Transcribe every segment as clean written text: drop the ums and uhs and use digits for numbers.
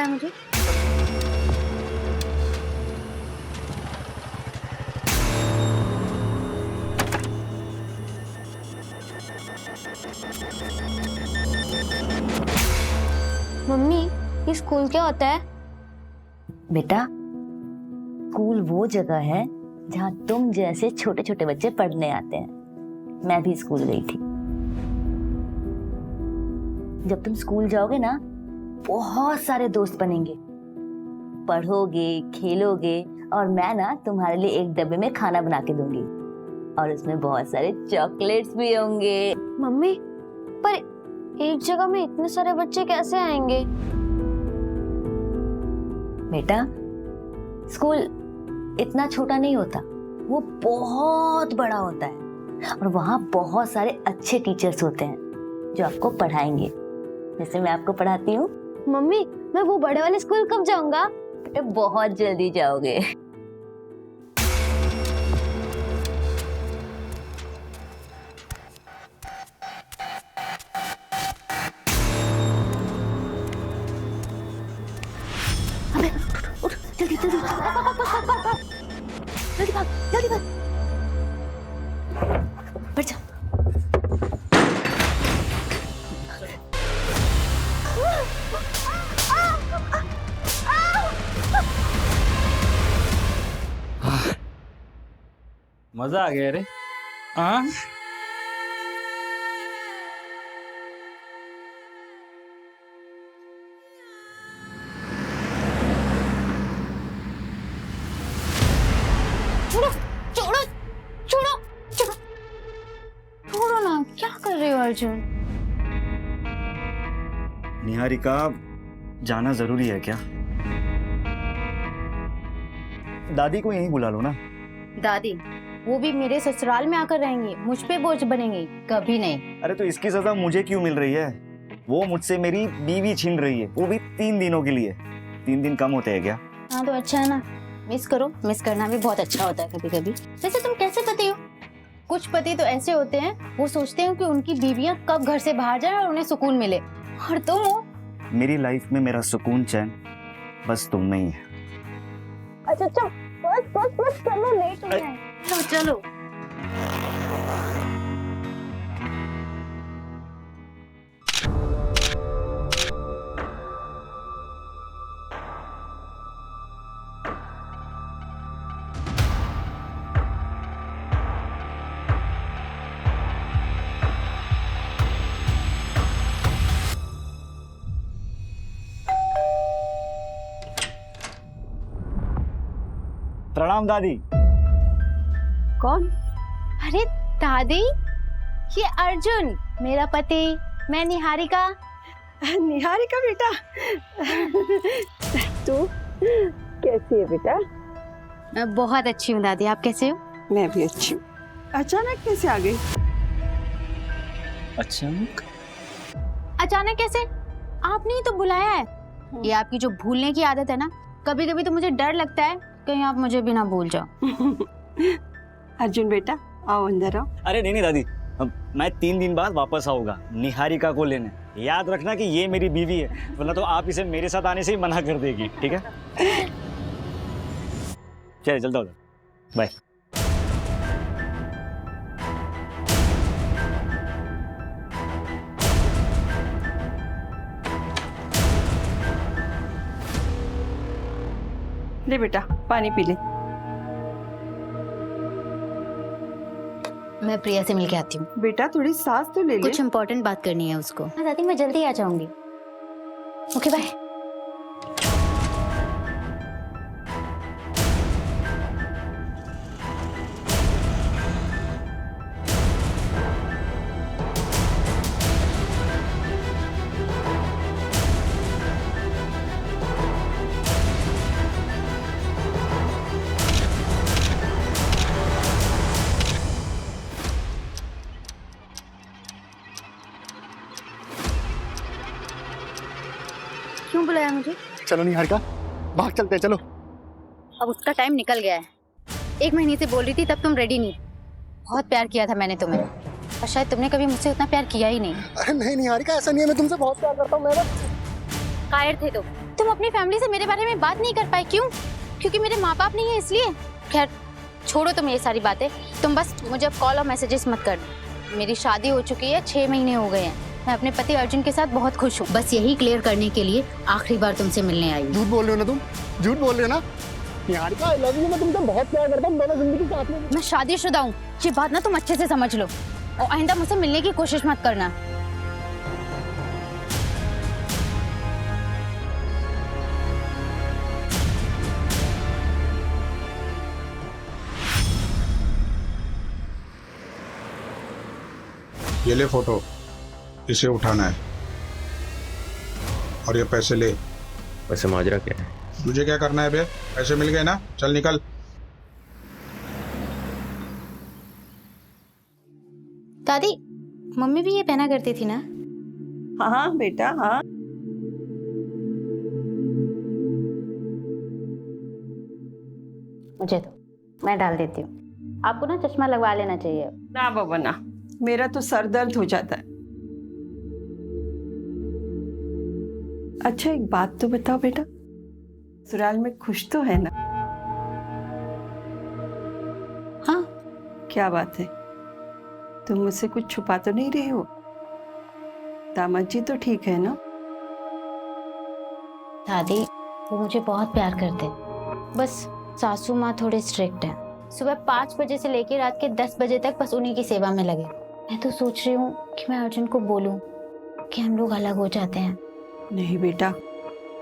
बुलाया मुझे? मम्मी, ये स्कूल क्या होता है? बेटा, स्कूल वो जगह है जहाँ तुम जैसे छोटे छोटे बच्चे पढ़ने आते हैं। मैं भी स्कूल गई थी। जब तुम स्कूल जाओगे ना, बहुत सारे दोस्त बनेंगे, पढ़ोगे, खेलोगे, और मैं ना तुम्हारे लिए एक डब्बे में खाना बना के दूंगी और उसमें बहुत सारे चॉकलेट्स भी होंगे। मम्मी, पर एक जगह में इतने सारे बच्चे कैसे आएंगे? बेटा, स्कूल इतना छोटा नहीं होता, वो बहुत बड़ा होता है और वहाँ बहुत सारे अच्छे टीचर्स होते हैं जो आपको पढ़ाएंगे, जैसे मैं आपको पढ़ाती हूँ। मम्मी, मैं वो बड़े वाले स्कूल कब जाऊंगा? बहुत जल्दी जाओगे। अबे, उठ, जल्दी जल्दी जल्दी भाग, जल्दी भाग, बढ़ जा। मजा आ गया रे। हाँ, छोड़ो छोड़ो छोड़ो छोड़ो छोड़ो ना, क्या कर रहे हो अर्जुन? निहारिका, जाना जरूरी है क्या? दादी को यहीं बुला लो ना। दादी, वो भी मेरे ससुराल में आकर रहेंगी, मुझ पे बोझ बनेंगी? कभी नहीं। अरे तो इसकी सजा मुझे क्यों मिल रही है? वो मुझसे मेरी बीवी छीन रही है, वो भी 3 दिनों के लिए। 3 दिन कम होते हैं क्या? हाँ तो अच्छा है ना, मिस करो। मिस करना भी बहुत अच्छा होता है कभी कभी। वैसे तुम कैसे पति हो? कुछ पति तो ऐसे होते हैं, वो सोचते हैं कि उनकी बीवियां कब घर से बाहर जाए और उन्हें सुकून मिले, और तुम हो। मेरी लाइफ में मेरा सुकून चैन बस तुम में ही है। अच्छा अच्छा, बस बस बस, चलो लेट हो रहे हैं। चलो चलो। प्रणाम दादी। कौन? अरे दादी, ये अर्जुन मेरा पति, मैं निहारिका। निहारिका बेटा, तू कैसी है बेटा? मैं बहुत अच्छी हूँ दादी, आप कैसे हो? मैं भी अच्छी हूँ। अचानक कैसे आ गई? अचानक? अचानक कैसे? आपने ही तो बुलाया है। ये आपकी जो भूलने की आदत है ना, कभी कभी तो मुझे डर लगता है कहीं आप मुझे भी ना भूल जाओ। अर्जुन बेटा, आओ अंदर आओ। अरे नहीं नहीं दादी, मैं 3 दिन बाद वापस आऊंगा निहारिका को लेने। याद रखना कि ये मेरी बीवी है, वरना तो आप इसे मेरे साथ आने से ही मना कर देगी, ठीक है? चलिए चलता हूँ, बाय। ले बेटा, पानी पी ले। मैं प्रिया से मिलके आती हूँ। बेटा थोड़ी सांस तो ले ले। कुछ इम्पोर्टेंट बात करनी है उसको। हाँ दादी, मैं जल्दी आ जाऊंगी। Okay bye. क्यों बुलाया मुझे? चलो निहारिका, भाग चलते हैं, चलो। अब उसका टाइम निकल गया है। 1 महीने से बोल रही थी, तब तुम रेडी नहीं। बहुत प्यार किया था मैंने तुम्हें, और शायद तुमने कभी मुझसे उतना प्यार किया ही नहीं। अरे नहीं निहारिका, ऐसा नहीं है, मैं तुमसे बहुत प्यार करता हूँ। मैं कायर थे तुम अपनी फैमिली से मेरे बारे में बात नहीं कर पाए, क्यों? क्योंकि मेरे माँ बाप नहीं है इसलिए? खैर छोड़ो तुम ये सारी बातें, तुम बस मुझे अब कॉल और मैसेजेस मत करना। मेरी शादी हो चुकी है, 6 महीने हो गए हैं। मैं अपने पति अर्जुन के साथ बहुत खुश हूँ। बस यही क्लियर करने के लिए आखिरी बार तुमसे मिलने आई हूँ। झूठ बोल रहे हो ना तुम, झूठ बोल रहे हो ना। निहारिका आई लव यू, मैं तुमसे बहुत प्यार करता हूँ, दोनों जिंदगी साथ में। मैं शादीशुदा हूँ, ये बात ना तुम अच्छे से समझ लो, और आइंदा मुझसे मिलने की कोशिश मत करना। ये ले फोटो, इसे उठाना है और ये पैसे ले। वैसे माजरा क्या है? तुझे क्या करना है बे? पैसे मिल गए ना, चल निकल। दादी, मम्मी भी ये पहना करती थी ना? हाँ बेटा हाँ। मुझे तो मैं डाल देती हूँ। आपको ना चश्मा लगवा लेना चाहिए। ना बाबा ना, मेरा तो सर दर्द हो जाता है। अच्छा एक बात तो बताओ बेटा, ससुराल में खुश तो है ना? हाँ। क्या बात है, तुम मुझसे कुछ छुपा तो नहीं रही हो? दामाद जी तो ठीक है ना? दादी वो मुझे बहुत प्यार करते हैं, बस सासू माँ थोड़े स्ट्रिक्ट हैं। सुबह 5 बजे से लेकर रात के 10 बजे तक बस उन्हीं की सेवा में लगे। मैं तो सोच रही हूँ कि मैं अर्जुन को बोलूँ कि हम लोग अलग हो जाते हैं। नहीं बेटा,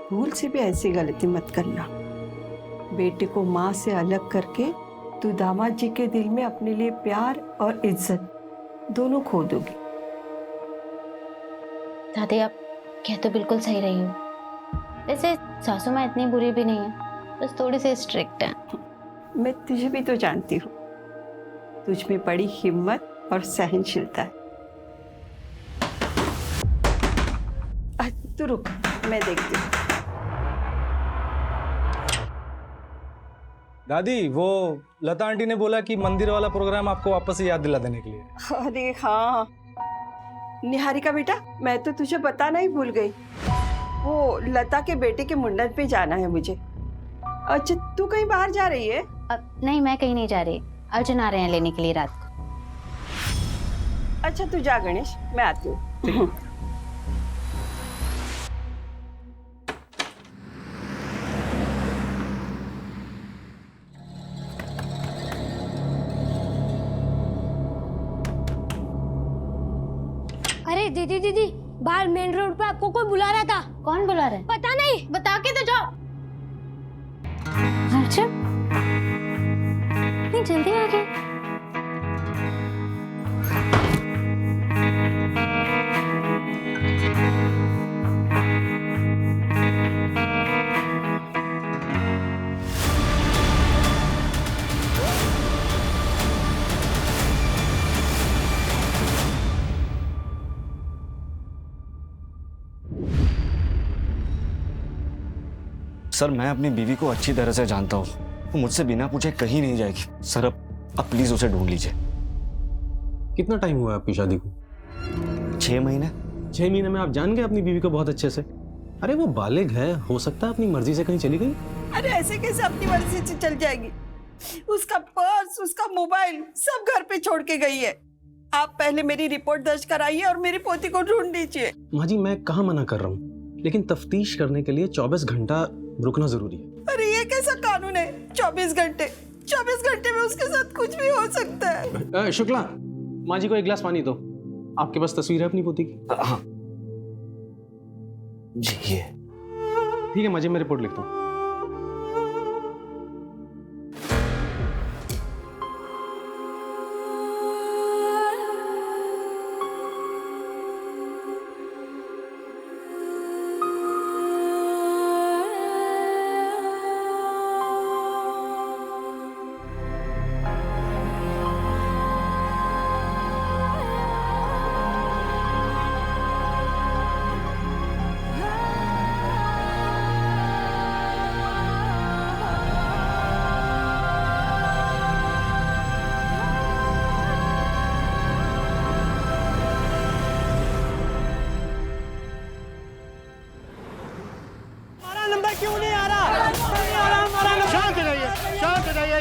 भूल से भी ऐसी गलती मत करना। बेटे को माँ से अलग करके तू दामाद जी के दिल में अपने लिए प्यार और इज्जत दोनों खो दोगी। दादी आप कह तो बिल्कुल सही रही हो। वैसे सासू माँ इतनी बुरी भी नहीं है, बस थोड़ी सी स्ट्रिक्ट है। मैं तुझे भी तो जानती हूँ, तुझ में बड़ी हिम्मत और सहनशीलता है। तू रुक, मैं देखती हूँ। दादी, वो लता आंटी ने बोला कि मंदिर वाला प्रोग्राम आपको वापस से याद दिला देने के लिए। अरे हाँ निहारिका बेटा, मैं तो तुझे बताना ही भूल गई। वो लता के बेटे के मुंडन पे जाना है मुझे। अच्छा तू कहीं बाहर जा रही है? नहीं मैं कहीं नहीं जा रही, अर्जुन आ रहे हैं लेने के लिए रात को। अच्छा तू जा गणेश, मैं आती हूँ। अरे दीदी दीदी, बाहर मेन रोड पे आपको कोई बुला रहा था। कौन बुला रहा है? पता नहीं, बता के तो जाओ। अर्जुन इतनी जल्दी आ गए? सर मैं अपनी बीवी को अच्छी तरह से जानता हूँ, वो मुझसे बिना पूछे कहीं नहीं जाएगी। सर अब प्लीज उसे ढूंढ लीजिए। कितना टाइम हुआ आपकी शादी को? 6 महीने। 6 महीने में आप जान गए अपनी बीवी को बहुत अच्छे से? अरे वो बालिग है, हो सकता है अपनी मर्जी से कहीं चली गई। अरे ऐसे कैसे अपनी मर्जी से चल जाएगी? उसका पर्स, उसका मोबाइल सब घर पे छोड़ के गई है। आप पहले मेरी रिपोर्ट दर्ज कराइए और मेरी पोती को ढूंढ लीजिए। माँ जी मैं कहाँ मना कर रहा हूँ, लेकिन तफ्तीश करने के लिए 24 घंटा रुकना जरूरी है। अरे ये कैसा कानून है? 24 घंटे? 24 घंटे में उसके साथ कुछ भी हो सकता है। शुक्ला, माँ जी को एक गिलास पानी दो। आपके पास तस्वीर है अपनी पोती की? हाँ जी ये। ठीक है माँ जी, मैं रिपोर्ट लिखता हूँ।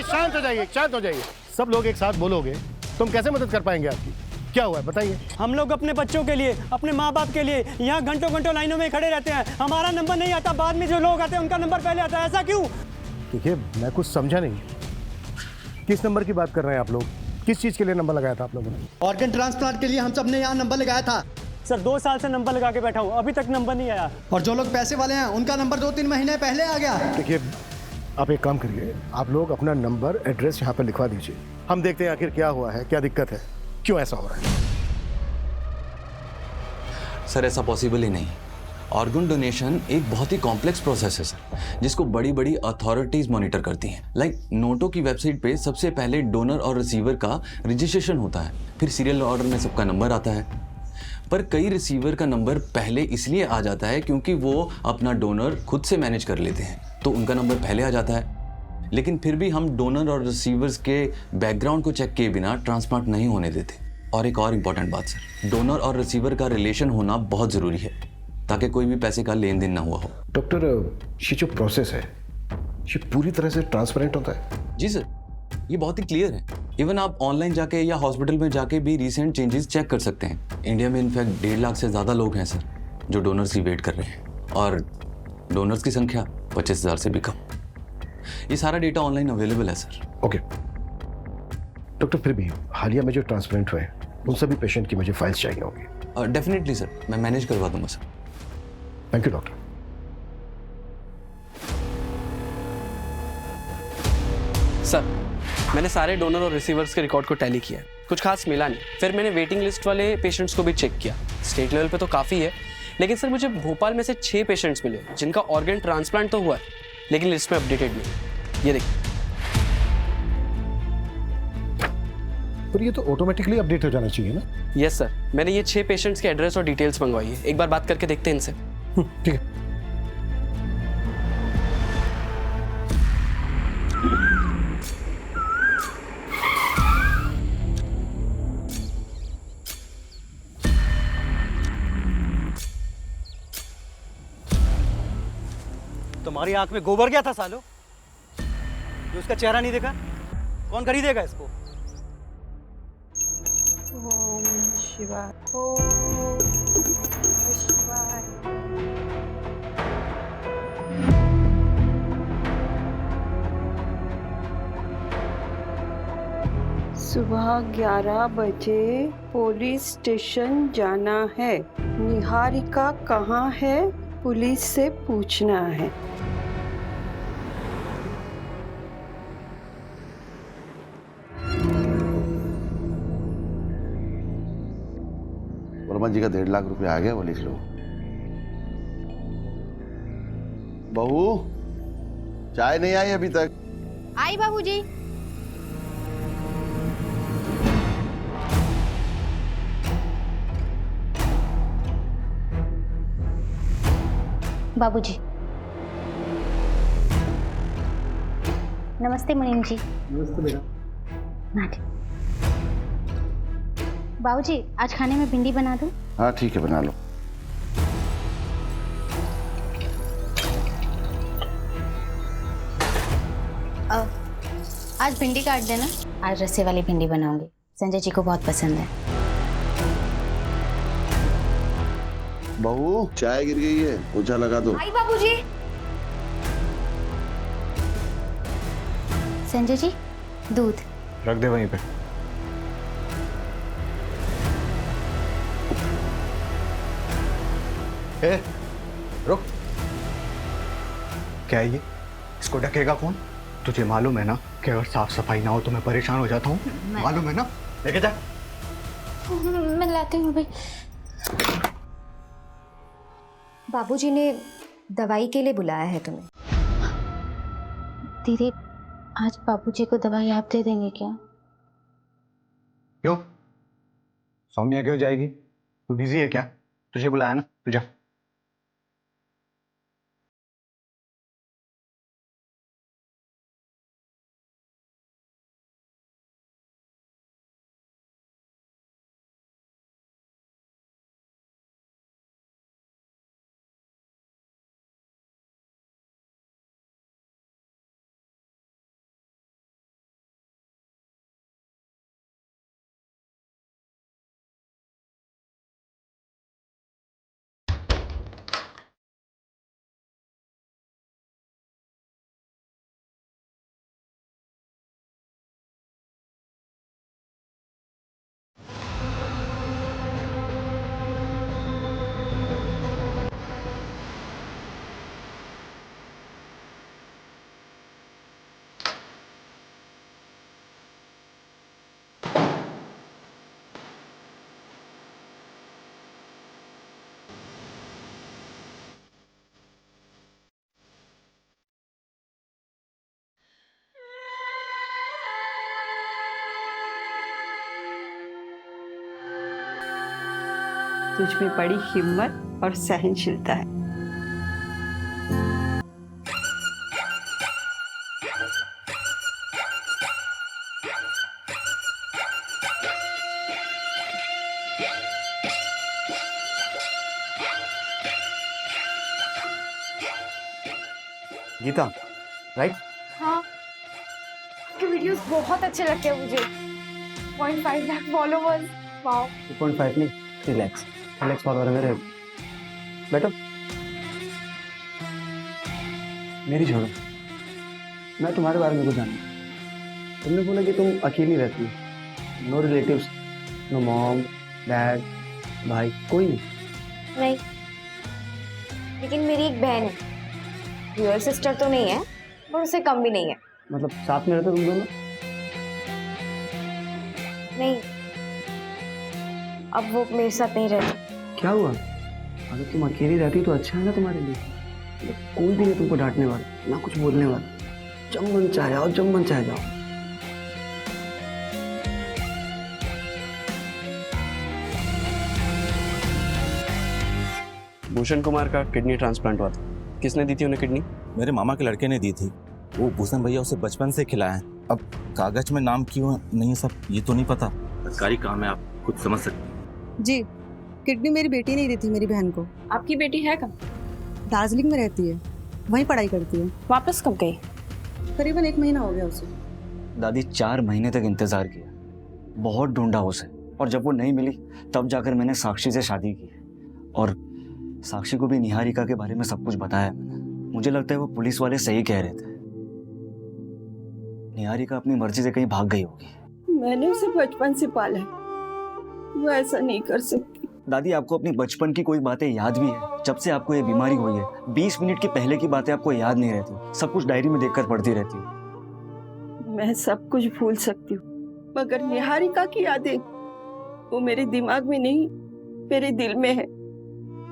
शांत हो जाइए, शांत हो जाइए। सब लोग एक साथ बोलोगे तो हम कैसे मदद कर पाएंगे आपकी? क्या हुआ है बताइए। हम लोग अपने बच्चों के लिए, अपने माँ बाप के लिए यहाँ घंटों घंटों लाइनों में खड़े रहते हैं। हमारा नंबर नहीं आता, बाद में जो लोग आते हैं उनका नंबर पहले आता है। ऐसा क्यों? देखिए, मैं कुछ समझा नहीं। किस नंबर की बात कर रहे हैं आप लोग? किस चीज़ के लिए नंबर लगाया था आप लोगों ने? ऑर्गन ट्रांसप्लांट के लिए हम सब ने यहाँ नंबर लगाया था। सर 2 साल से नंबर लगा के बैठा हूँ, अभी तक नंबर नहीं आया। और जो लोग पैसे वाले हैं उनका नंबर 2-3 महीने पहले आ गया। देखिए, आप एक काम करिए, आप लोग अपना नंबर, एड्रेस यहाँ पर लिखवा दीजिए। हम देखते हैं आखिर क्या हुआ है, क्या दिक्कत है, क्यों ऐसा हो रहा है। सर ऐसा पॉसिबल ही नहीं। ऑर्गन डोनेशन एक बहुत ही कॉम्प्लेक्स प्रोसेस है सर, जिसको बड़ी बड़ी अथॉरिटीज मॉनिटर करती हैं। लाइक नोटो की वेबसाइट पे सबसे पहले डोनर और रिसीवर का रजिस्ट्रेशन होता है, फिर सीरियल ऑर्डर में सबका नंबर आता है। पर कई रिसीवर का नंबर पहले इसलिए आ जाता है क्योंकि वो अपना डोनर खुद से मैनेज कर लेते हैं, तो उनका नंबर पहले आ जाता है। लेकिन फिर भी हम डोनर और रिसीवर्स के बैकग्राउंड को चेक किए बिना ट्रांसप्लांट नहीं होने देते। और एक और इम्पॉर्टेंट बात सर, डोनर और रिसीवर का रिलेशन होना बहुत ज़रूरी है, ताकि कोई भी पैसे का लेन देन ना हुआ हो। डॉक्टर, ये जो प्रोसेस है ये पूरी तरह से ट्रांसपेरेंट होता है? जी सर, ये बहुत ही क्लियर है। इवन आप ऑनलाइन जाके या हॉस्पिटल में जाके भी रिसेंट चेंजेस चेक कर सकते हैं। इंडिया में इनफैक्ट 1.5 लाख से ज़्यादा लोग हैं सर जो डोनर्स की वेट कर रहे हैं, और डोनर्स की संख्या 25,000 से भी कम। ये सारा डेटा ऑनलाइन अवेलेबल है सर। ओके डॉक्टर, फिर भी हालिया में जो ट्रांसप्लांट हुए उन सभी पेशेंट की मुझे फाइल्स चाहिए होंगी। डेफिनेटली सर, मैं मैनेज करवा दूंगा sir. Thank you doctor. Sir मैंने सारे डोनर और रिसीवर्स के रिकॉर्ड को टैली किया है, कुछ खास मिला नहीं। फिर मैंने वेटिंग लिस्ट वाले पेशेंट्स को भी चेक किया। स्टेट लेवल पे तो काफ़ी है, लेकिन सर मुझे भोपाल में से 6 पेशेंट्स मिले जिनका ऑर्गन ट्रांसप्लांट तो हुआ है, लेकिन लिस्ट में अपडेटेड नहीं। ये देखिए। पर ये तो ऑटोमेटिकली अपडेट हो जाना चाहिए ना? यस सर, मैंने ये 6 पेशेंट्स के एड्रेस और डिटेल्स मंगवाई है। एक बार बात करके देखते हैं इनसे। ठीक है। तुम्हारी आंख में गोबर गया था सालो, जो उसका चेहरा नहीं देखा? कौन खरीदेगा इसको? ओम शिवाय, ओम शिवाय। सुबह 11 बजे पुलिस स्टेशन जाना है। निहारिका कहाँ है? पुलिस से पूछना है। वर्मा जी का 1.5 लाख रुपया आ गया, वो लिख लो। बहू, चाय नहीं आई अभी तक? आई बाबूजी। बाबूजी। नमस्ते मुनीम जी। नमस्ते बेटा। बाबूजी, आज खाने में भिंडी बना दूं? हाँ ठीक है, बना लो। आज भिंडी काट देना। आज रस्से वाली भिंडी बनाऊंगी, संजय जी को बहुत पसंद है। बहू, चाय गिर गई है, पोछा लगा दो। आई बाबूजी। संजय जी, दूध रख दे वहीं पे। ए, रुक। क्या है ये? इसको ढकेगा कौन? तुझे मालूम है ना कि अगर साफ सफाई ना हो तो मैं परेशान हो जाता हूँ। मालूम है ना? लेके जा। मैं लाती हूँ भाई। बाबूजी ने दवाई के लिए बुलाया है तुम्हें। दीदी, आज बाबूजी को दवाई आप दे देंगे क्या? क्यों? सौम्या क्यों जाएगी? तू बिजी है क्या? तुझे बुलाया ना, तू जा। तुझ में बड़ी हिम्मत और सहनशीलता है। गीता, राइट? हाँ, आपके वीडियोस बहुत अच्छे लगते हैं मुझे। 0.5 लाख फॉलोवर्स, वाओ। 2.5 नहीं, रिलैक्स फॉलोवर है मेरे। बैठो। मेरी छोड़ो, मैं तुम्हारे बारे में कुछ जानूं। तुमने बोला कि तुम अकेली रहती हो, no relatives, no mom, dad, भाई, कोई नहीं? नहीं, लेकिन मेरी एक बहन है। रियल सिस्टर तो नहीं है, पर उससे कम भी नहीं है। मतलब साथ में रहते तुम दोनों? नहीं, अब वो मेरे साथ नहीं रहती। क्या हुआ? अगर तुम अकेली रहती तो अच्छा है ना तुम्हारे लिए। मतलब कोई भी नहीं तुमको डांटने वाला, ना कुछ बोलने वाला। जब मन चाहे आओ, जब मन चाहे जाओ। भूषण कुमार का किडनी ट्रांसप्लांट हुआ था। किसने दी थी उन्हें किडनी? मेरे मामा के लड़के ने दी थी। वो भूषण भैया उसे बचपन से खिलाए हैं। अब कागज में नाम क्यों नहीं सब ये तो नहीं पता। सरकारी काम है, आप खुद समझ सकते हैं। जी, किडनी मेरी बेटी ने दी थी मेरी बहन को। आपकी बेटी है कहाँ? दार्जिलिंग में रहती है, वहीं पढ़ाई करती है। वापस कब गई? करीबन 1 महीना हो गया उसे। दादी 4 महीने तक इंतजार किया, बहुत ढूंढा उसे, और जब वो नहीं मिली तब जाकर मैंने साक्षी से शादी की। और साक्षी को भी निहारिका के बारे में सब कुछ बताया मैंने। मुझे लगता है वो पुलिस वाले सही कह रहे थे, निहारिका अपनी मर्जी से कहीं भाग गई होगी। मैंने उसे बचपन से पाला है, वो ऐसा नहीं कर सकती। दादी, आपको अपनी बचपन की कोई बातें याद भी है? जब से आपको ये बीमारी हुई है 20 मिनट के पहले की बातें आपको याद नहीं रहती, सब कुछ डायरी में देखकर पढ़ती रहती हूँ। मैं सब कुछ भूल सकती हूँ, मगर निहारिका की यादें वो मेरे दिमाग में नहीं, मेरे दिल में है,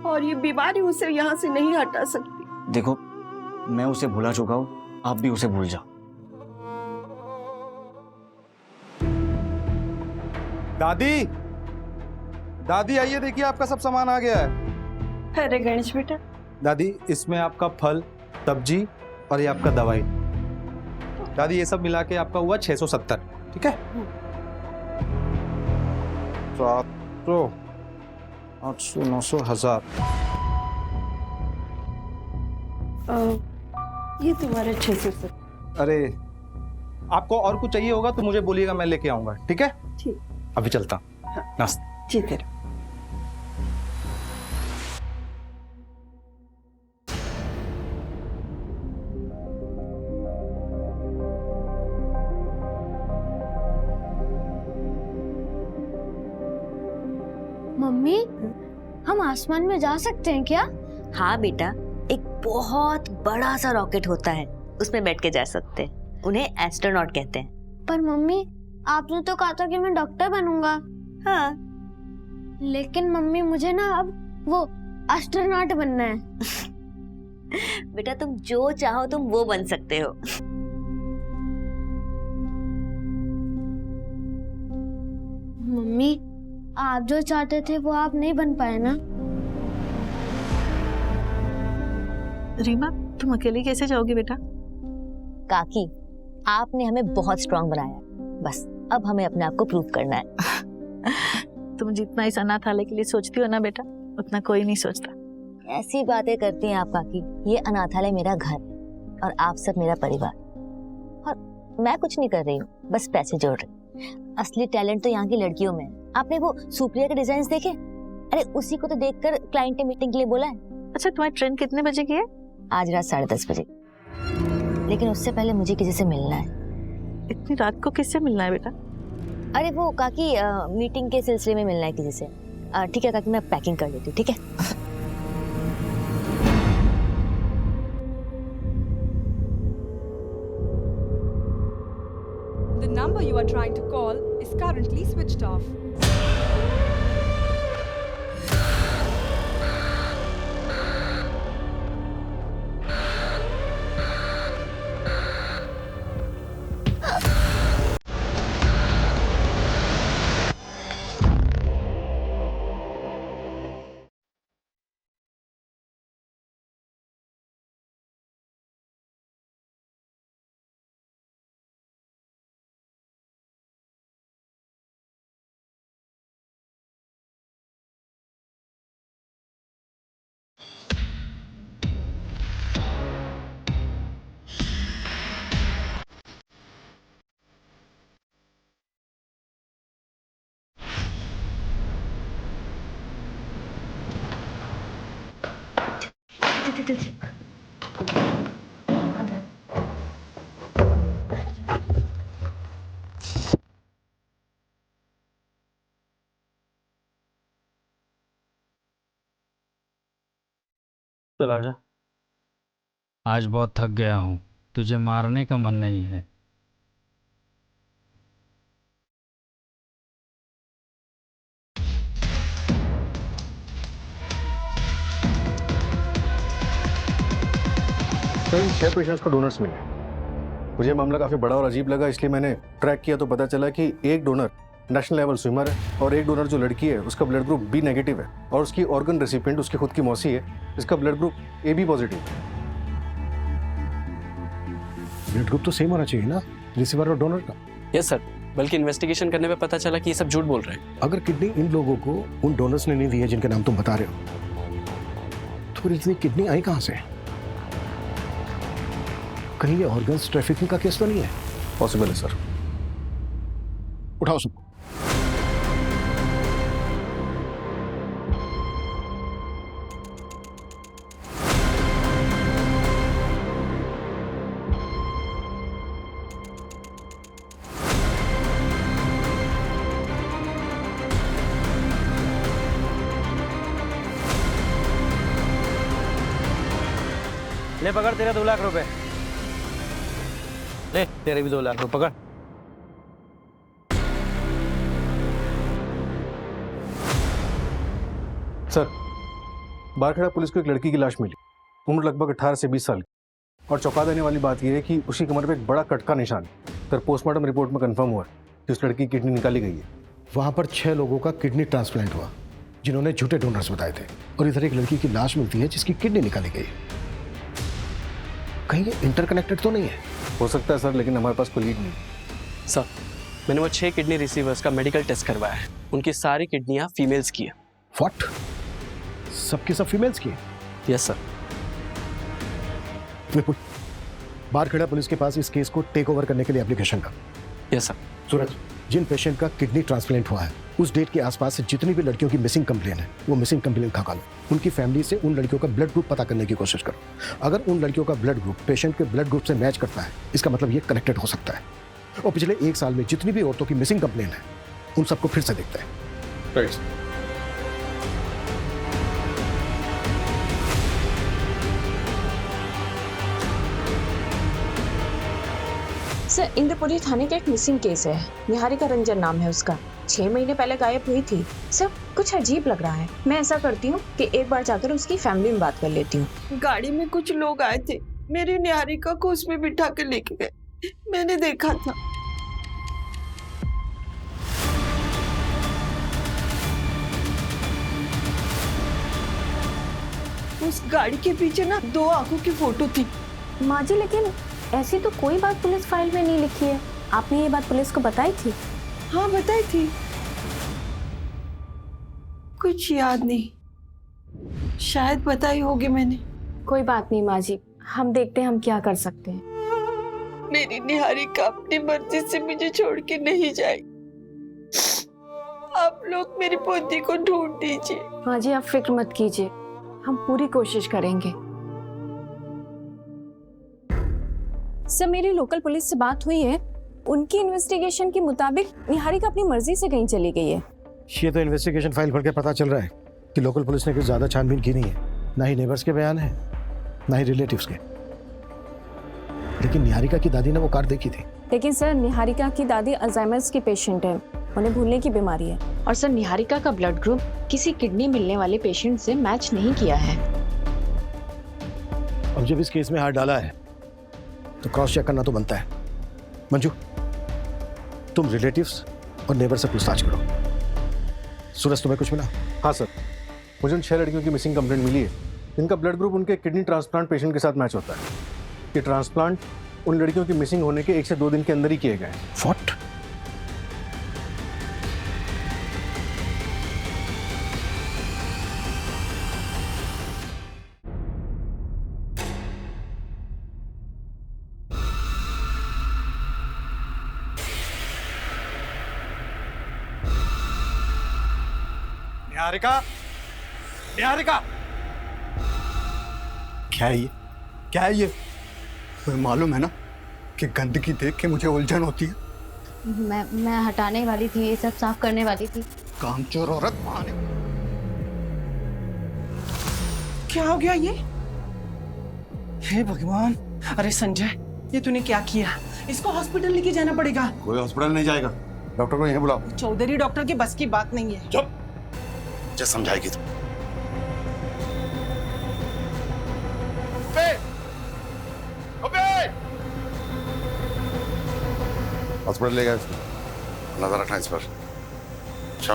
और ये बीमारी उसे यहाँ से नहीं हटा सकती। देखो, मैं उसे भुला चुका हूँ, आप भी उसे भूल जाओ। दादी, दादी आइए, देखिए आपका सब सामान आ गया है। अरे गणेश बेटा। दादी, इसमें आपका फल, सब्जी और ये आपका दवाई। दादी, ये सब मिला के आपका हुआ 670, ठीक है? 700, 800, 900, 1000। ये तुम्हारा 670। अरे, आपको और कुछ चाहिए होगा तो मुझे बोलिएगा, मैं लेके आऊंगा, ठीक है? ठीक। अभी चलता। नाश्ता। जी तेरा। मम्मी, हम आसमान में जा सकते हैं क्या? हाँ बेटा, एक बहुत बड़ा सा रॉकेट होता है, उसमें बैठ के जा सकते हैं। उन्हें एस्ट्रोनॉट कहते हैं। पर मम्मी, आपने तो कहा था कि मैं डॉक्टर बनूंगा। हाँ, लेकिन मम्मी मुझे ना अब वो एस्ट्रोनॉट बनना है। बेटा तुम जो चाहो तुम वो बन सकते हो। मम्मी, आप जो चाहते थे वो आप नहीं बन पाए ना? रीमा, तुम अकेली कैसे जाओगी बेटा? काकी, आपने हमें बहुत स्ट्रांग बनाया, बस अब हमें अपने आप को प्रूव करना है। तुम जितना इस अनाथालय के लिए सोचती हो ना बेटा, उतना कोई नहीं सोचता। ऐसी बातें करती हैं आप काकी। ये अनाथालय मेरा घर है और आप सब मेरा परिवार, और मैं कुछ नहीं कर रही हूँ, बस पैसे जोड़ रही। असली टैलेंट तो यहाँ की लड़कियों में है। आपने वो सुप्रिया के डिजाइन देखे? अरे उसी को तो देखकर क्लाइंट ने मीटिंग के लिए बोला है। अच्छा, तुम्हारी ट्रेन कितने बजे की है? आज रात 10:30 बजे, लेकिन उससे पहले मुझे किसी से मिलना है। इतनी रात को किससे मिलना है बेटा? अरे वो काकी मीटिंग के सिलसिले में मिलना है किसी से। ठीक है काकी, मैं पैकिंग कर लेती हूँ, ठीक है? The number you are trying to call is currently switched off. चला जा। आज बहुत थक गया हूँ, तुझे मारने का मन नहीं है। कई 6 पेशेंट्स को डोनर्स मिले। मुझे मामला काफ़ी बड़ा और अजीब लगा, इसलिए मैंने ट्रैक किया तो पता चला कि एक डोनर नेशनल लेवल स्विमर है और एक डोनर जो लड़की है उसका ब्लड ग्रुप बी नेगेटिव है और उसकी ऑर्गन रेसिपिएंट उसकी खुद की मौसी है, इसका blood group A B positive है। ब्लड ग्रुप तो सेम होना चाहिए ना रिसीवर और डोनर का। यस सर, बल्कि इन्वेस्टिगेशन करने पे पता चला कि ये सब झूठ बोल रहे हैं। अगर किडनी इन लोगों को उन डोनर्स ने नहीं दी है जिनके नाम तुम बता रहे हो, तो इतनी किडनी आई कहाँ से? कहीं ये ऑर्गन्स ट्रैफिकिंग का केस तो नहीं है? पॉसिबल है सर। उठाओ सबको। ले पकड़, तेरा 2 लाख रुपए। ले तेरे भी 2 लाख रुपए पकड़। सर, बारखेड़ा पुलिस को एक लड़की की लाश मिली, उम्र लगभग 18 से 20 साल की, और चौंका देने वाली बात यह है कि उसकी कमर पे एक बड़ा कट का निशान है। सर, पोस्टमार्टम रिपोर्ट में कंफर्म हुआ कि उस लड़की की किडनी निकाली गई है। वहां पर 6 लोगों का किडनी ट्रांसप्लांट हुआ जिन्होंने झूठे डोनर्स बताए थे, और इधर एक लड़की की लाश मिलती है जिसकी किडनी निकाली गई है। कहीं ये इंटरकनेक्टेड तो नहीं है? हो सकता है सर, लेकिन हमारे पास कोई लीड नहीं। सर, मैंने वो 6 किडनी रिसीवर्स का मेडिकल टेस्ट करवाया है, उनकी सारी किडनियां फीमेल्स की है। व्हाट? सबकी सब फीमेल्स की है? Yes sir. Vipul, Barkheda police के पास इस केस को टेक ओवर करने के लिए एप्लीकेशन का। Yes sir. सूरज, जिन पेशेंट का किडनी ट्रांसप्लांट हुआ है उस डेट के आसपास से जितनी भी लड़कियों की मिसिंग कंप्लेन है वो मिसिंग कंप्लेन खा लो। उनकी फैमिली से उन लड़कियों का ब्लड ग्रुप पता करने की कोशिश करो। अगर उन लड़कियों का ब्लड ग्रुप पेशेंट के ब्लड ग्रुप से मैच करता है, इसका मतलब ये कनेक्टेड हो सकता है। और पिछले 1 साल में जितनी भी औरतों की मिसिंग कंप्लेन है उन सबको फिर से देखते हैं। सर, इंद्रपुरी थाने का एक मिसिंग केस है। निहारिका रंजन नाम है उसका। 6 महीने पहले गायब हुई थी। सर, कुछ अजीब लग रहा है। मैं ऐसा करती हूँ कि एक बार जाकर उसकी फैमिली में बात कर लेती हूँ। गाड़ी में कुछ लोग आए थे, मेरी निहारिका को उसमें बिठा के लेके गए, मैंने देखा था। उस गाड़ी के पीछे ना 2 आंखों की फोटो थी। माँ जी, लेकिन ऐसी तो कोई बात पुलिस फाइल में नहीं लिखी है। आपने ये बात पुलिस को बताई थी? हाँ, बताई थी। कुछ याद नहीं, शायद बताई होगी मैंने। कोई बात नहीं माँ जी, हम देखते हैं हम क्या कर सकते हैं। मेरी निहारिका अपनी मर्जी से मुझे छोड़ के नहीं जाएगी। आप लोग मेरी पोती को ढूंढ दीजिए। माँ जी, आप फिक्र मत कीजिए, हम पूरी कोशिश करेंगे। सर, मेरी लोकल पुलिस से बात हुई है। उनकी इन्वेस्टिगेशन के मुताबिक निहारिका अपनी मर्जी से कहीं चली गई है। ये तो इन्वेस्टिगेशन फाइल पढ़ के पता चल रहा है कि लोकल पुलिस ने कुछ ज्यादा छानबीन की नहीं है। ना ही नेबर्स के बयान है, ना ही रिलेटिव्स के। लेकिन निहारिका की दादी ने वो कार देखी थी। लेकिन सर, निहारिका की दादी अल्जाइमर्स की पेशेंट है, उन्हें भूलने की बीमारी है। और सर, निहारिका का ब्लड ग्रुप किसी किडनी मिलने वाले पेशेंट से मैच नहीं किया है। अब जब इस केस में हाथ डाला है तो क्रॉस चेक करना तो बनता है। मंजू, तुम रिलेटिव्स और नेबर से पूछताछ करो। सूरज, तुम्हें कुछ मिला? हाँ सर, मुझे उन 6 लड़कियों की मिसिंग कंप्लेंट मिली है। इनका ब्लड ग्रुप उनके किडनी ट्रांसप्लांट पेशेंट के साथ मैच होता है। ये ट्रांसप्लांट उन लड़कियों की मिसिंग होने के 1 से 2 दिन के अंदर ही किए गए। व्हाट? निहारिका, निहारिका, क्या है ये? क्या है ये? तुम्हें मालूम है ना कि गंदगी देख के मुझे उलझन होती है। मैं हटाने वाली थी, ये सब साफ करने वाली थी। कामचोर औरत। क्या हो गया ये? हे भगवान, अरे संजय, ये तूने क्या किया? इसको हॉस्पिटल लेके जाना पड़ेगा। कोई हॉस्पिटल नहीं जाएगा, डॉक्टर को यहीं बुलाओ। चौधरी डॉक्टर की बस की बात नहीं है। चुप, क्या समझाएगी तू? हॉस्पिटल ले गया इसको, नजर रखना इस पर। चल।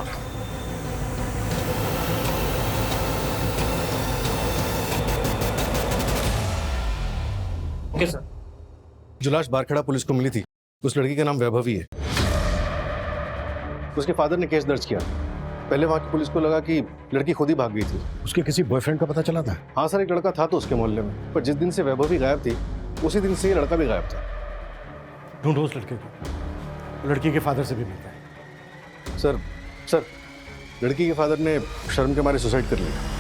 Okay sir. जो लाश बारखेड़ा पुलिस को मिली थी उस लड़की का नाम वैभवी है। उसके फादर ने केस दर्ज किया। पहले वहां की पुलिस को लगा कि लड़की खुद ही भाग गई थी। उसके किसी बॉयफ्रेंड का पता चला था? हाँ सर, एक लड़का था तो उसके मोहल्ले में, पर जिस दिन से वैभवी गायब थी उसी दिन से ये लड़का भी गायब था। ढूंढो उस लड़के को, लड़की के फादर से भी मिलता है। सर, लड़की के फादर ने शर्म के मारे सुसाइड कर लिया।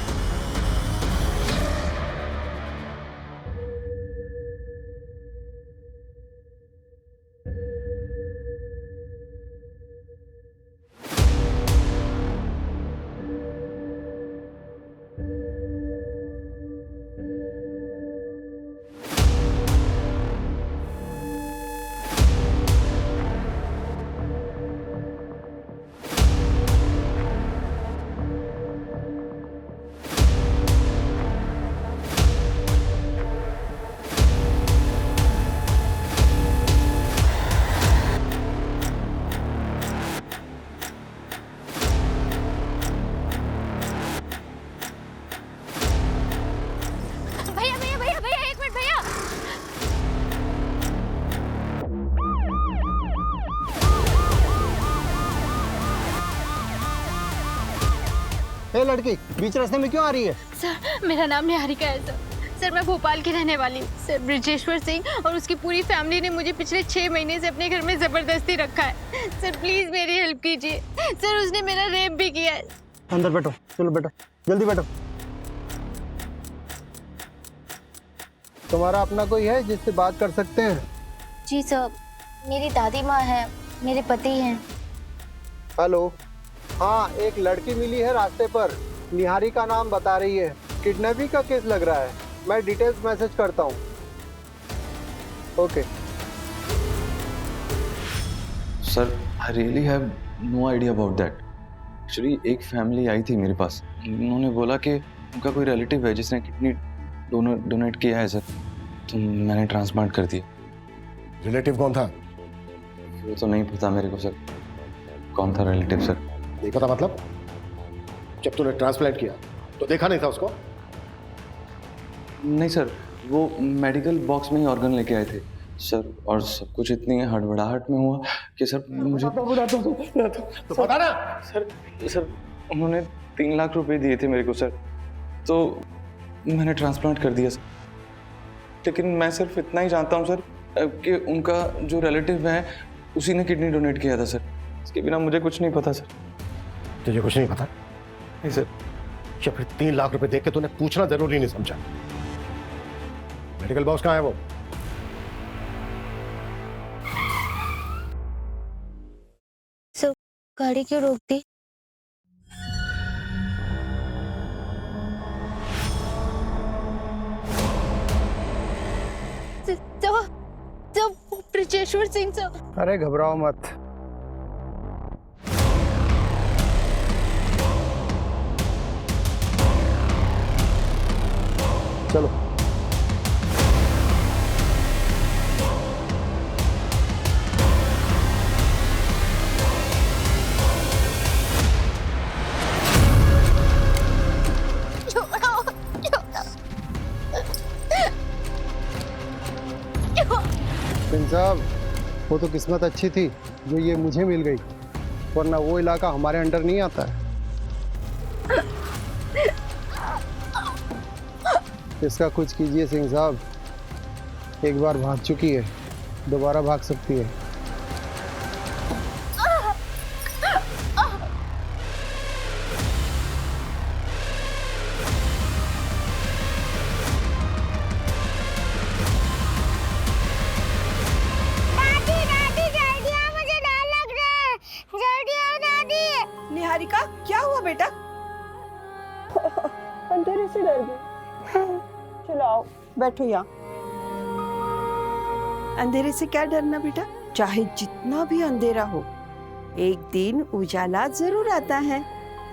ए लड़की, बीच रास्ते में क्यों आ रही है? सर, मेरा नाम निहारिका है सर। सर, मैं भोपाल की रहने वाली हूँ। सर, ब्रिजेश्वर सिंह और उसकी पूरी फैमिली ने मुझे पिछले 6 महीने से अपने घर में जबरदस्ती रखा है। सर, प्लीज मेरी हेल्प कीजिए। सर, उसने मेरा रेप भी किया है। अंदर बैठो, चलो बैठो, जल्दी बैठो। तुम्हारा अपना कोई है जिससे बात कर सकते हैं? जी सर, मेरी दादी माँ है, मेरे पति हैं। हेलो, हाँ, एक लड़की मिली है रास्ते पर, निहारिका नाम बता रही है। किडनैपिंग का केस लग रहा है। मैं डिटेल्स मैसेज करता हूँ। Okay sir, I really have no idea about that. Actually एक फैमिली आई थी मेरे पास, उन्होंने बोला कि उनका कोई रिलेटिव है जिसने किडनी डोनेट किया है सर, तो मैंने ट्रांसप्लांट कर दिया। रिलेटिव कौन था? वो तो नहीं पता मेरे को सर, कौन था रिलेटिव सर। नहीं पता मतलब? जब तूने ट्रांसप्लांट किया तो देखा नहीं था उसको? नहीं सर, वो मेडिकल बॉक्स में ही ऑर्गन लेके आए थे सर, और सब कुछ इतनी हड़बड़ाहट में हुआ कि सर मुझे तो पता ना सर उन्होंने 3 लाख रुपए दिए थे मेरे को सर, तो मैंने ट्रांसप्लांट कर दिया सर। लेकिन मैं सिर्फ इतना ही जानता हूँ सर कि उनका जो रिलेटिव है उसी ने किडनी डोनेट किया था सर। इसके बिना मुझे कुछ नहीं पता सर। तुझे कुछ नहीं पता? नहीं सर। या फिर 3 लाख रुपए देख के तूने पूछना जरूरी नहीं समझा? मेडिकल बॉक्स कहाँ है वो? सर, गाड़ी क्यों रोक दी? ब्रिजेश्वर सिंह सर। अरे घबराओ मत। चलो सिंह साहब, वो तो किस्मत अच्छी थी जो ये मुझे मिल गई, वरना वो इलाका हमारे अंडर नहीं आता है। इसका कुछ कीजिए सिंह साहब, एक बार भाग चुकी है, दोबारा भाग सकती है। निहारिका, क्या हुआ बेटा? अंधेरे से डर गई। चलो आओ। बैठो यहाँ। अंधेरे से क्या डरना बेटा, चाहे जितना भी अंधेरा हो एक दिन उजाला जरूर आता है,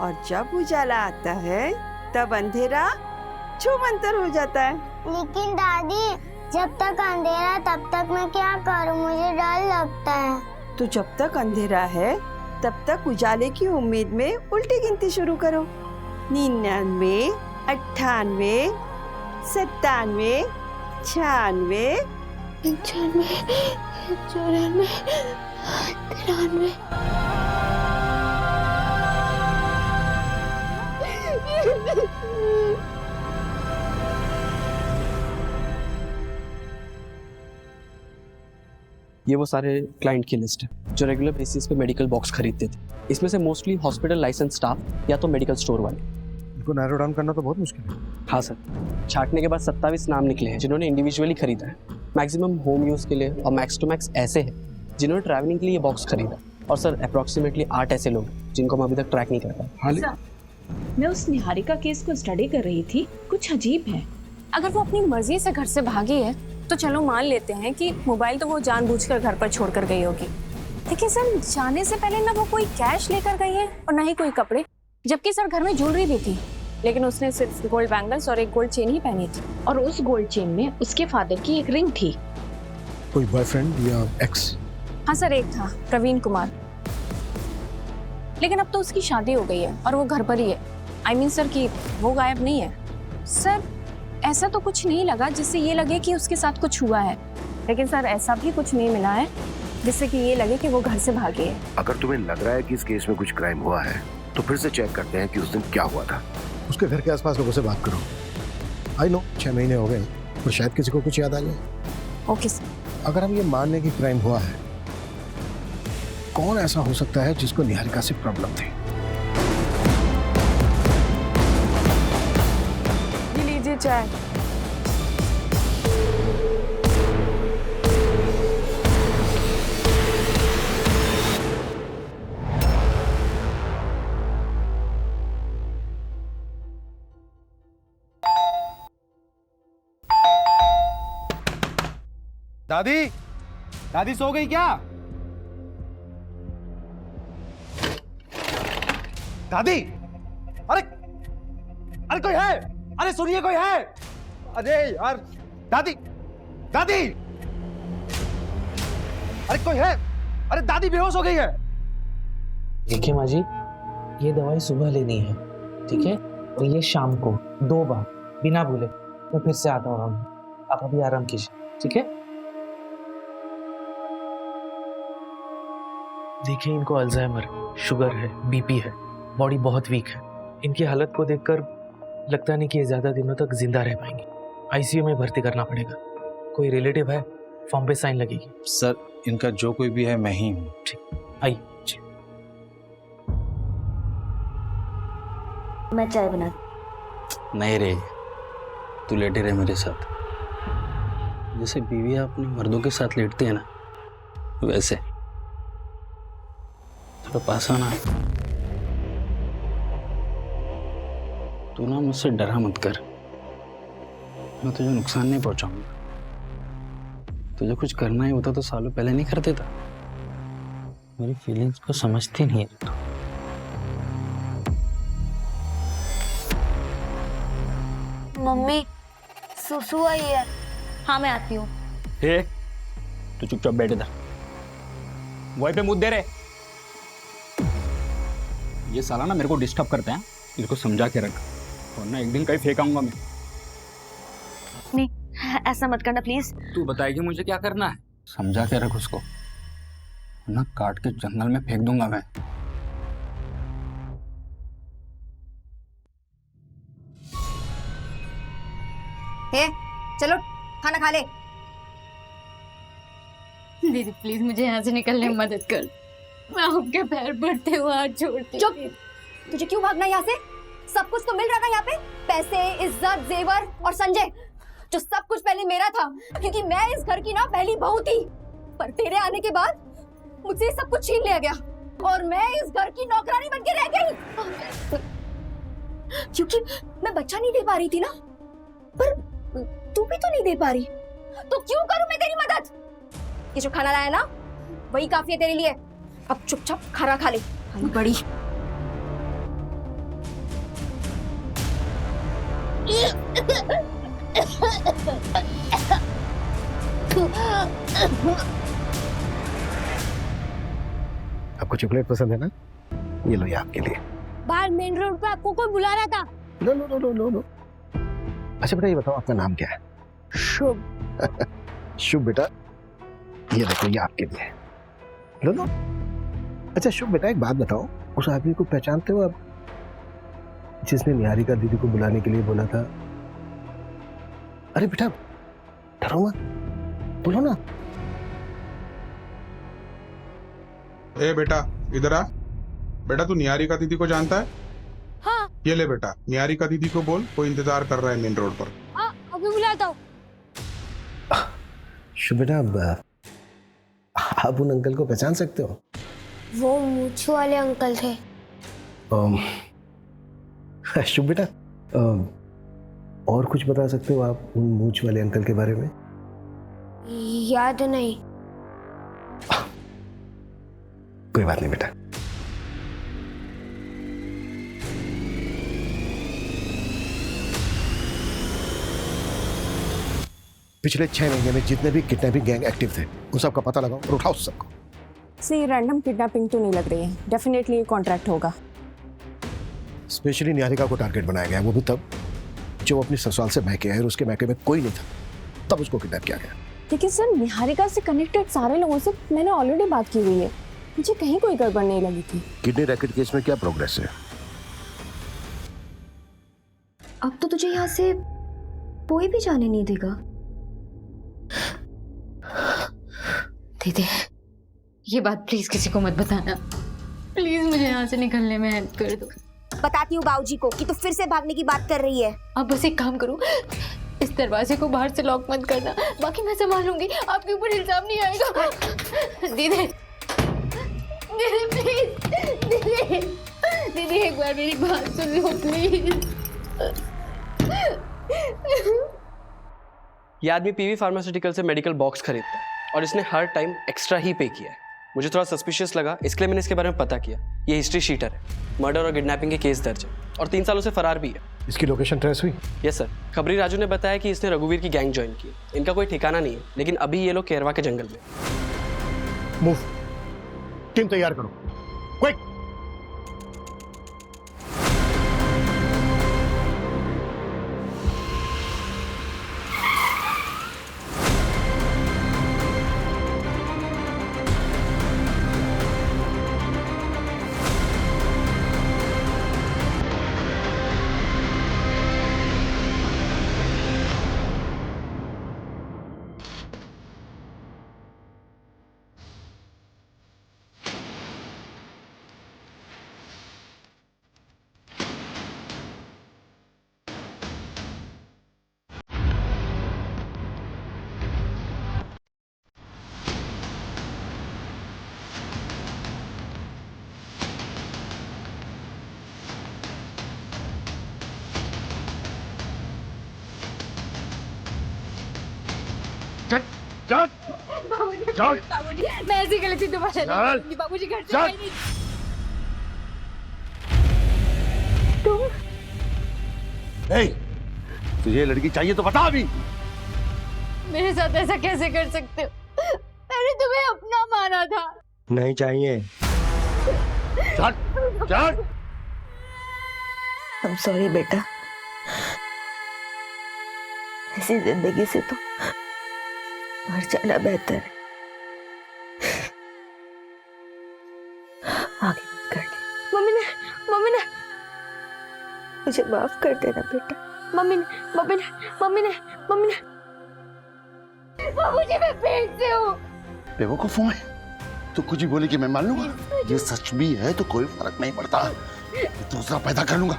और जब उजाला आता है तब अंधेरा छूमंतर हो जाता है। लेकिन दादी जब तक अंधेरा तब तक मैं क्या करूं, मुझे डर लगता है। तो जब तक अंधेरा है तब तक उजाले की उम्मीद में उल्टी गिनती शुरू करो। 99, 98, 97, 96, 95, 94, 93। ये वो सारे क्लाइंट की लिस्ट है जो रेगुलर बेसिस पे मेडिकल बॉक्स खरीदते थे। इसमें से मोस्टली हॉस्पिटल लाइसेंस स्टाफ या तो मेडिकल स्टोर वाले। इनको नैरो डाउन करना तो बहुत मुश्किल है। हाँ सर, छांटने के बाद 27 नाम निकले हैं जिन्होंने इंडिविजुअली खरीदा है। मैक्सिमम होम यूज़ के लिए और मैक्स टू मैक्स ऐसे हैं जिन्होंने ट्रैवलिंग के लिए ये बॉक्स खरीदा। और सर अप्रॉक्सीमेटली 8 ऐसे लोग जिनको हम अभी तक ट्रैक नहीं कर पाए। मैं उस निहारिका केस को स्टडी कर रही थी, कुछ अजीब है। अगर वो अपनी मर्जी से घर से भागी है तो चलो मान लेते हैं कि मोबाइल तो वो जानबूझकर घर पर छोड़कर गई होगी, लेकिन सर जाने से पहले ना वो कोई कैश लेकर गई है और ना ही कोई कपड़े, जबकि सर घर में ज्वेलरी भी थी, लेकिन उसने सिर्फ गोल्ड बैंगल्स और एक गोल्ड चेन ही पहनी थी। और उस गोल्ड चेन में उसके फादर की एक रिंग थी। कोई बॉयफ्रेंड या एक्स? हाँ सर, एक था प्रवीण कुमार, लेकिन अब तो उसकी शादी हो गई है और वो घर पर ही है। आई मीन सर कि वो गायब नहीं है। सर ऐसा तो कुछ नहीं लगा जिससे ये लगे कि उसके साथ कुछ हुआ है, लेकिन सर ऐसा भी कुछ नहीं मिला है जिससे कि ये लगे कि वो घर से भागी है। अगर तुम्हें लग रहा है कि इस केस में कुछ क्राइम हुआ है तो फिर से चेक करते हैं कि उस दिन क्या हुआ था। उसके घर के आसपास लोगों से बात करो। आई नो 6 महीने हो गए, पर शायद किसी को कुछ याद आ जाए। Okay sir. अगर हम ये मान लें कि क्राइम हुआ है, कौन ऐसा हो सकता है जिसको निहारिका से प्रॉब्लम थी? ये लीजिए चाय। दादी, दादी सो गई क्या? दादी, अरे अरे कोई है? अरे सुनिए, कोई है? अरे यार, दादी, दादी, अरे कोई है? अरे दादी बेहोश हो गई है। देखिए माँ जी, ये दवाई सुबह लेनी है, ठीक है? और ये शाम को 2 बार बिना भूले। मैं फिर से आता हूँ, आप अभी आराम कीजिए, ठीक है? देखिए, इनको अल्जाइमर, शुगर है, बीपी है, बॉडी बहुत वीक है। इनकी हालत को देखकर लगता नहीं कि ये ज्यादा दिनों तक जिंदा रह पाएंगे। आईसीयू में भर्ती करना पड़ेगा। कोई रिलेटिव है? फॉर्म पे साइन लगेगी। सर, इनका जो कोई भी है मैं ही हूँ। ठीक, आइए। मैं चाय बना। नहीं रे, तू लेटे रहे मेरे साथ। जैसे बीवियां अपने मर्दों के साथ लेटती है ना, वैसे थोड़ा पास आना। तू ना मुझसे डरा मत कर, मैं तुझे नुकसान नहीं पहुंचाऊंगा। तुझे कुछ करना ही होता तो सालों पहले नहीं कर देता। मेरी फीलिंग्स को समझती नहीं है तू। मम्मी सुसु आई है। हाँ मैं आती हूँ। हे, तू चुपचाप बैठ इधर, वहीं पे मुद्दे रहे। ये साला ना मेरे को डिस्टर्ब करते हैं, इसको समझा के रख, वरना एक दिन कहीं फेंकाऊंगा मैं। नहीं, ऐसा मत करना प्लीज। तू बताएगी मुझे क्या करना है? समझा के रख उसको, वरना काट के जंगल में फेंक दूंगा मैं। हे, चलो खाना खा ले। दीदी प्लीज मुझे यहाँ से निकलने में मदद कर। मैं आपके पैर पड़ते हुए हाथ छोड़ती हूँ। चुप! तुझे क्यों भागना यहाँ से? सब कुछ तो मिल रहा था यहाँ पे, पैसे, इज्जत, जेवर और संजय, जो सब कुछ पहले मेरा था, क्योंकि मैं इस घर की ना पहली बहू थी। पर तेरे आने के बाद मुझसे ये सब कुछ छीन लिया गया और मैं इस घर की नौकरानी बन के रह गई, क्योंकि मैं बच्चा नहीं दे पा रही थी ना। पर तू भी तो नहीं दे पा रही, तो क्यों करूं मैं तेरी मदद? ये जो खाना लाया ना, वही काफी है तेरे लिए। अब चुपचाप खाना खा ले, आई बड़ी। आपको चॉकलेट पसंद है ना? ये लो, ये आपके लिए। बाहर मेन रोड पे आपको कोई बुला रहा था। No no no no no no. अच्छा बेटा, ये बताओ आपका नाम क्या है? शुभ। शुभ बेटा, ये देखो, ये आपके लिए। लो लो। अच्छा शुभ बेटा, एक बात बताओ, उस आदमी को पहचानते हो आप, जिसने निहारिका दीदी को बुलाने के लिए बोला था? अरे बेटा, डरो मत, बोलो ना। ए बेटा, इधर आ। बेटा, तू निहारिका दीदी को जानता है? हाँ। ये ले बेटा, निहारिका दीदी को बोल, कोई इंतजार कर रहा है मेन रोड पर। हाँ, अभी बुलाता हूँ। शुभ बेटा, आप उन अंकल को पहचान सकते हो? वो मूंछ वाले अंकल थे। शुभ बेटा, और कुछ बता सकते हो आप उन मूंछ वाले अंकल के बारे में? याद नहीं। कोई बात नहीं बेटा। पिछले 6 महीने में जितने भी किडनैपिंग गैंग एक्टिव थे, उन सबका पता लगाओ और उठाओ सबको। से रैंडम किडनैपिंग तो नहीं लग रही है, डेफिनेटली कॉन्ट्रैक्ट होगा। स्पेशली निहारिका को टारगेट बनाया गया, वो भी तब जब वो अपनी ससुराल से मैके है और उसके मैके में कोई नहीं था, तब उसको किडनैप किया गया। लेकिन सर, निहारिका से कनेक्टेड सारे लोगों से मैंने ऑलरेडी बात की हुई है, मुझे कहीं कोई गड़बड़ नहीं लगी थी। किडनी रैकेट केस में क्या प्रोग्रेस है? अब तो तुझे यहाँ से कोई भी जाने नहीं देगा। दीदी, ये बात प्लीज किसी को मत बताना। प्लीज मुझे यहाँ से निकलने में हेल्प कर दो। बताती हूँ बाबूजी को कि तू फिर से भागने की बात कर रही है। अब बस एक काम करो, इस दरवाजे को बाहर से लॉक मत करना, बाकी मैं संभालूंगी, आपके ऊपर इल्जाम नहीं आएगा। दीदी, दीदी प्लीज, दीदी, दीदी एक बार मेरी बात सुन लो प्लीज। ये आदमी पीवी फार्मास्यूटिकल से मेडिकल बॉक्स खरीदता है और इसने हर टाइम एक्स्ट्रा ही पे किया है। मुझे थोड़ा सस्पिशियस लगा, इसलिए मैंने इसके बारे में पता किया। ये हिस्ट्री शीटर है, मर्डर और किडनैपिंग के केस दर्ज है और 3 सालों से फरार भी है। इसकी लोकेशन ट्रेस हुई? यस सर, खबरी राजू ने बताया कि इसने रघुवीर की गैंग ज्वाइन की। इनका कोई ठिकाना नहीं है, लेकिन अभी ये लोग केरवा के जंगल में। मूव, टीम तैयार करो, क्विक। चल चल, मैं ऐसी गलती दोबारा नहीं करूंगी। बाबूजी घर से नहीं। तुम तुझे लड़की चाहिए तो बता अभी। मेरे साथ ऐसा कैसे कर सकते हो? मैंने तुम्हें अपना माना था। नहीं चाहिए। चल चल। I'm sorry बेटा, ऐसी जिंदगी से तो मर जाना बेहतर है। आगे मत कर ले। मम्मी ने मुझे माफ कर देना बेटा। मम्मी ने बाबूजी, मैं पेट से हूँ। बेवकूफ हूँ मैं? तो कुछ भी बोले कि मैं मान लूंगा? ये सच भी है तो कोई फर्क नहीं पड़ता, दूसरा पैदा कर लूंगा।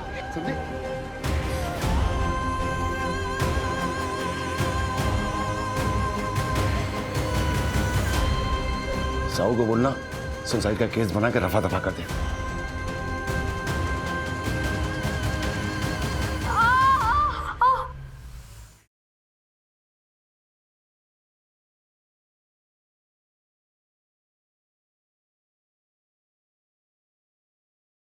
साहू को बोलना सुसाइड का केस बना के रफा दफा कर दे।